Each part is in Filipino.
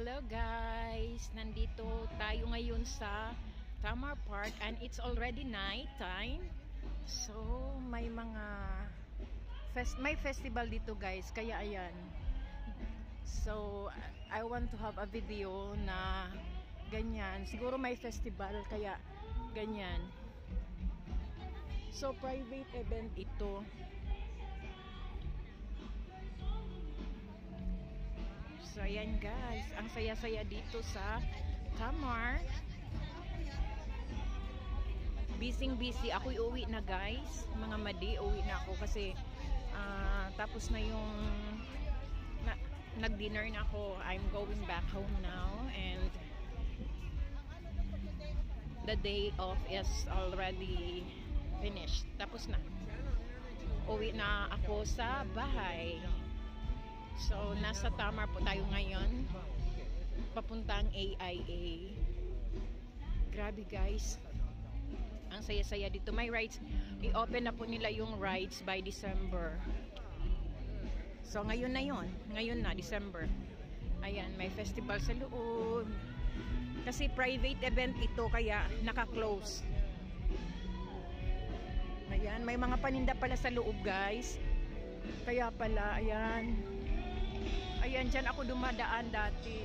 Hello guys! Nandito tayo ngayon sa Tamar Park and it's already night time. So, may mga may festival dito guys, kaya ayan. So, I want to have a video na ganyan. Siguro may festival, kaya ganyan. So, private event ito. So, ayan guys. Ang saya-saya dito sa Tamar. Busy. Ako'y uwi na guys. Mga madi, uwi na ako kasi tapos na yung nag-dinner na ako. I'm going back home now and the day off is already finished. Tapos na. Uwi na ako sa bahay. So, nasa Tamar po tayo ngayon. Papuntang AIA. Grabe guys. Ang saya-saya dito. May rides. I-open na po nila yung rides by December. So, ngayon na yun. Ngayon na, December. Ayan, may festival sa loob. Kasi private event ito, kaya naka-close. Ayan, may mga paninda pala sa loob guys. Kaya pala, ayan. Ayan, dyan ako dumadaan dati.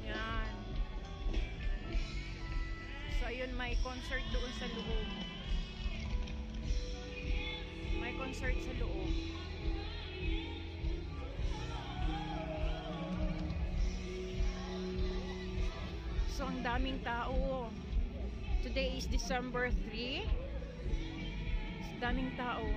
Ayan. So, ayun, may concert doon sa loob. May concert sa loob. So, ang daming tao. Today is December 3. Daming tao.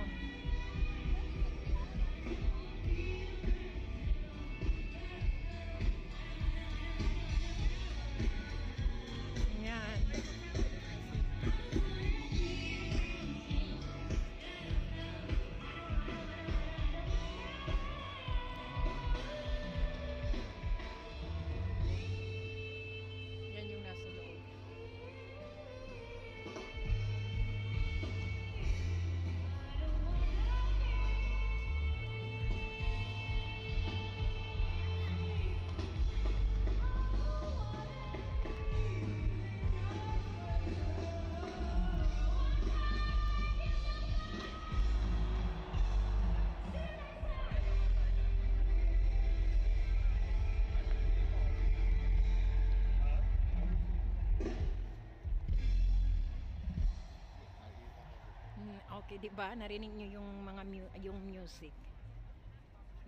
Okay, 'di ba? Narinig niyo yung mga yung music.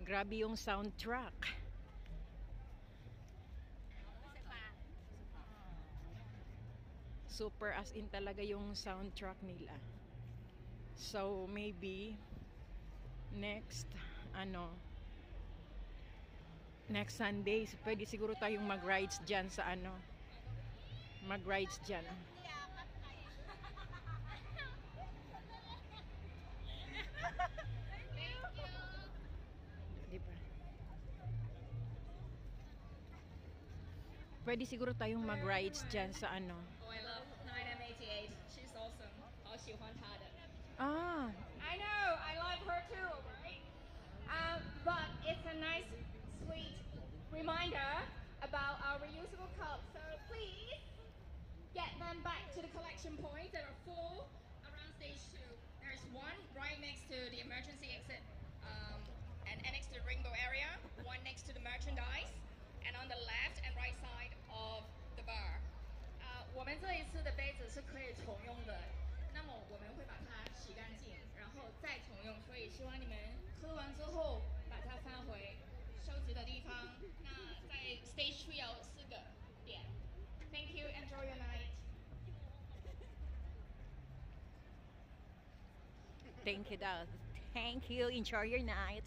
Grabe yung soundtrack. Super as in talaga yung soundtrack nila. So maybe next next Sunday, pwede siguro tayong mag-rides diyan sa mag-rides diyan. Diba? Pwede siguro tayong mag-rides dyan sa Oh, I love 9M88. She's awesome. 好喜欢她的. Ah. I know. I love her too, right? But it's a nice, sweet reminder about our reusable cups. So please get them back to the collection point. There are 4 around stage 2. There's one right next to the emergency exit. And next to the rainbow area, one next to the merchandise, and on the left and right side of the bar. 我们这一次的杯子是可以重用的，那么我们会把它洗干净，然后再重用，所以希望你们喝完之后把它放回收集的地方。那在 stage 3有4个点。Thank you, enjoy your night. Thank you, Dad. Thank you. Enjoy your night.